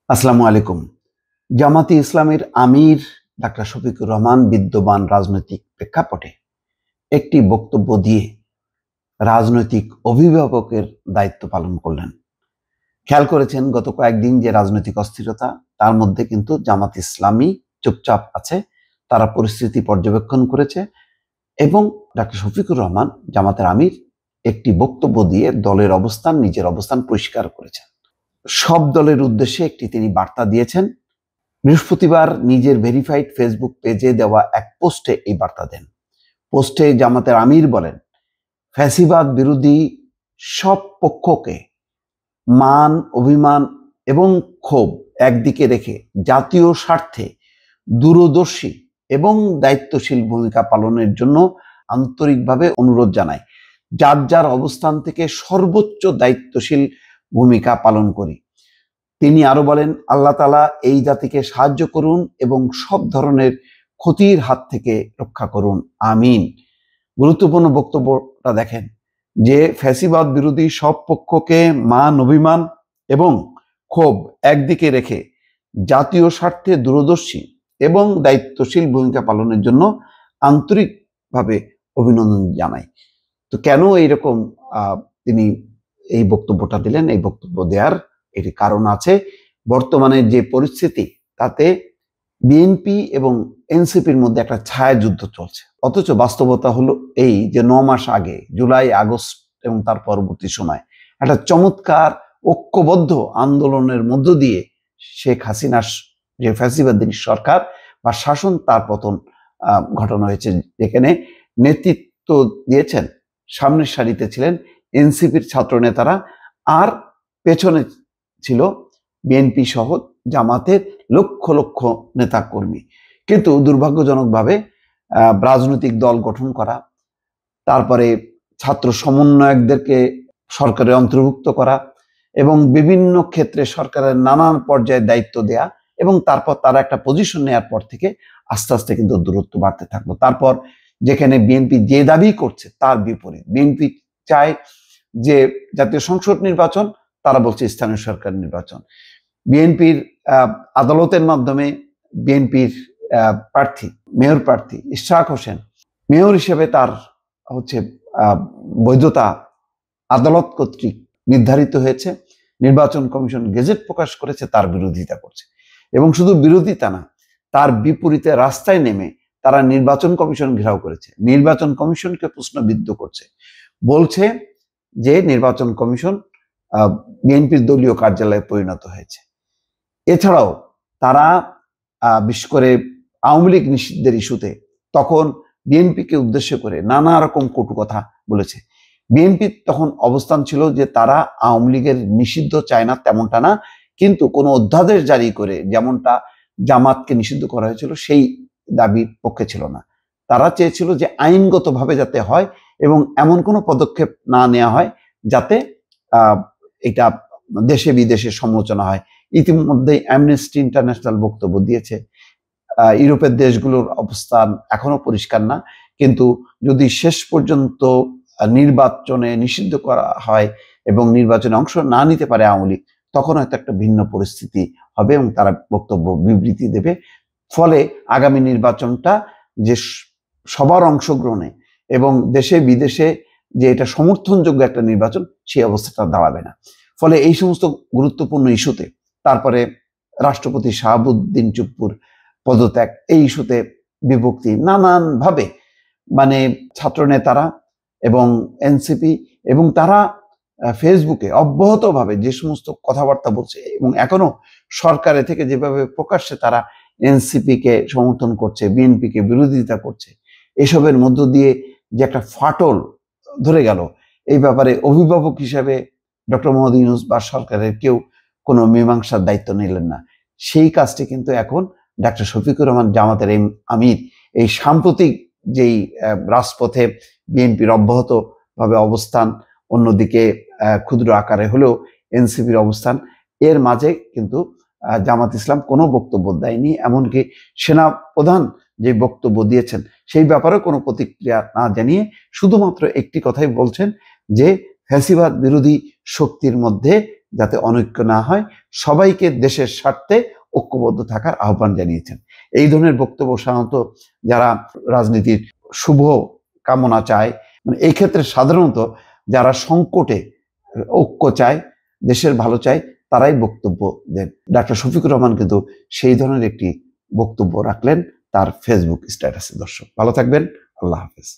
আসসালামু আলাইকুম। জামাতে ইসলামের আমির ডাক্তার শফিকুর রহমান বিদ্যমান রাজনৈতিক প্রেক্ষাপটে একটি বক্তব্য দিয়ে রাজনৈতিক অভিভাবকের দায়িত্ব পালন করলেন। খেয়াল করেছেন গত কয়েকদিন যে রাজনৈতিক অস্থিরতা, তার মধ্যে কিন্তু জামাত ইসলামী চুপচাপ আছে। তারা পরিস্থিতি পর্যবেক্ষণ করেছে এবং ডাক্তার শফিকুর রহমান জামাতের আমির একটি বক্তব্য দিয়ে দলের অবস্থান, নিজের অবস্থান পরিষ্কার করেছেন। সব দলের উদ্দেশ্যে একটি তিনি বার্তা দিয়েছেন। বৃহস্পতিবার নিজের ভেরিফাইড ফেসবুক পেজে দেওয়া এক পোস্টে এই বার্তা দেন। পোস্টে জামাতের আমির বলেন, ফ্যাসিবাদ বিরোধী সব পক্ষকে মান, অভিমান এবং ক্ষোভ একদিকে রেখে জাতীয় স্বার্থে দূরদর্শী এবং দায়িত্বশীল ভূমিকা পালনের জন্য আন্তরিকভাবে অনুরোধ জানাই। যার যার অবস্থান থেকে সর্বোচ্চ দায়িত্বশীল ভূমিকা পালন করি। তিনি আরো বলেন, আল্লাহ তাআলা এই জাতিকে সাহায্য করুন এবং সব ধরনের ক্ষতির হাত থেকে রক্ষা করুন, আমিন। গুরুত্বপূর্ণ বক্তব্যটা দেখেন যে ফ্যাসিবাদ বিরোধী সব পক্ষকে মান, অভিমান এবং ক্ষোভ একদিকে রেখে জাতীয় স্বার্থে দূরদর্শী এবং দায়িত্বশীল ভূমিকা পালনের জন্য আন্তরিকভাবে অভিনন্দন জানাই। তো কেন এইরকম তিনি এই বক্তব্যটা দিলেন? এই বক্তব্য দেওয়ার এর কারণ আছে। বর্তমানে যে পরিস্থিতি, তাতে বিএনপি এবং এনসিপির মধ্যে একটা ছায়া যুদ্ধ চলছে। অথচ বাস্তবতা হলো এই যে 9 মাস আগে জুলাই, আগস্ট এবং তার পরবর্তী সময় একটা চমৎকার ঐক্যবদ্ধ আন্দোলনের মধ্য দিয়ে শেখ হাসিনার যে ফ্যাসিবাদী সরকার বা শাসন, তার পতন ঘটানো হয়েছে। যেখানে নেতৃত্ব দিয়েছেন, সামনের সারিতে ছিলেন এনসিপির ছাত্র নেতারা, আর পেছনে ছিল বিএনপি সহ জামাতের লক্ষ লক্ষ নেতা কর্মী। কিন্তু দুর্ভাগ্যজনকভাবে রাজনৈতিক দল গঠন করা, তারপরে ছাত্র সমন্বয়কদেরকে সরকারে অন্তর্ভুক্ত করা এবং বিভিন্ন ক্ষেত্রে সরকারের নানান পর্যায়ে দায়িত্ব দেয়া এবং তারপর তারা একটা পজিশন নেওয়ার পর থেকে আস্তে আস্তে কিন্তু দূরত্ব বাড়তে থাকলো। তারপর যেখানে বিএনপি যে দাবি করছে তার বিপরীত। বিএনপি চায় যে জাতীয় সংসদ নির্বাচন, তারা বলছে স্থানীয় সরকার নির্বাচন। বিএনপির আদালতের মাধ্যমে বিএনপির প্রার্থী, মেয়র প্রার্থী ইশরাক হোসেন, মেয়র হিসেবে তার বৈধতা আদালত কর্তৃক নির্ধারিত হয়েছে। নির্বাচন কমিশন গেজেট প্রকাশ করেছে, তার বিরোধিতা করছে। এবং শুধু বিরোধিতা না, তার বিপরীতে রাস্তায় নেমে তারা নির্বাচন কমিশন ঘেরাও করেছে, নির্বাচন কমিশনকে প্রশ্নবিদ্ধ করছে, বলছে যে নির্বাচন কমিশন বিএনপির দলীয় কার্যালয়ে পরিণত হয়েছে। এছাড়াও তারা বিশেষ করে আওয়ামী লীগ নিষিদ্ধের ইস্যুতে তখন বিএনপিকে উদ্দেশ্য করে নানা রকম কটু কথা বলেছে। বিএনপির তখন অবস্থান ছিল যে তারা আওয়ামী লীগের নিষিদ্ধ চায় না, তেমনটা না, কিন্তু কোনো অধ্যাদেশ জারি করে যেমনটা জামাতকে নিষিদ্ধ করা হয়েছিল সেই দাবির পক্ষে ছিল না। তারা চেয়েছিল যে আইনগতভাবে যাতে হয় এবং এমন কোনো পদক্ষেপ না নেওয়া হয় যাতে এটা দেশে বিদেশে সমালোচনা হয়। ইতিমধ্যে অ্যামনেস্টি ইন্টারন্যাশনাল বক্তব্য দিয়েছে। ইউরোপের দেশগুলোর অবস্থান এখনো পরিষ্কার না, কিন্তু যদি শেষ পর্যন্ত নির্বাচনে নিষিদ্ধ করা হয় এবং নির্বাচনে অংশ না নিতে পারে আওয়ামী লীগ, তখন হয়তো একটা ভিন্ন পরিস্থিতি হবে এবং তারা বক্তব্য বিবৃতি দেবে। ফলে আগামী নির্বাচনটা যে সবার অংশগ্রহণে এবং দেশে বিদেশে যে এটা সমর্থনযোগ্য একটা নির্বাচন, সেই অবস্থাটা দাঁড়াবে না। ফলে এই সমস্ত গুরুত্বপূর্ণ ইস্যুতে, তারপরে রাষ্ট্রপতি শাহাবুদ্দিন চুপ্পুর পদত্যাগ, এই ইস্যুতে বিভক্তি, নানানভাবে মানে ছাত্র নেতারা এবং এনসিপি এবং তারা ফেসবুকে অব্যাহতভাবে যে সমস্ত কথাবার্তা বলছে এবং এখনো সরকারে থেকে যেভাবে প্রকাশ্যে তারা এনসিপিকে সমর্থন করছে, বিএনপিকে বিরোধিতা করছে, এসবের মধ্য দিয়ে যে একটা ফাটল ধরে গেল, এই ব্যাপারে অভিভাবক হিসেবে ডক্টর মোহাম্মদ ইউনূস বা সরকারের কেউ কোনো মীমাংসার দায়িত্ব নিলেন না। সেই কাজটি কিন্তু এখন ডাক্তার শফিকুর রহমান জামাতের আমির এই সাম্প্রতিক যেই রাজপথে বিএনপির অব্যাহতভাবে অবস্থান, অন্যদিকে ক্ষুদ্র আকারে হলেও এনসিপির অবস্থান, এর মাঝে কিন্তু জামাত ইসলাম কোনো বক্তব্য দেয়নি। এমনকি সেনা প্রধান যে বক্তব্য দিয়েছেন সেই ব্যাপারে কোনো প্রতিক্রিয়া না জানিয়ে শুধুমাত্র একটি কথাই বলছেন যে ফ্যাসিবাদ বিরোধী শক্তির মধ্যে যাতে অনৈক্য না হয়, সবাইকে দেশের স্বার্থে ঐক্যবদ্ধ থাকার আহ্বান জানিয়েছেন। এই ধরনের বক্তব্য সাধারণত যারা রাজনীতির শুভ কামনা চায়, মানে এই ক্ষেত্রে সাধারণত যারা সংকটে ঐক্য চায়, দেশের ভালো চায়, তারাই বক্তব্য দেন। ডাক্তার শফিকুর রহমান কিন্তু সেই ধরনের একটি বক্তব্য রাখলেন তার ফেসবুক স্ট্যাটাসে। দর্শক ভালো থাকবেন, আল্লাহ হাফেজ।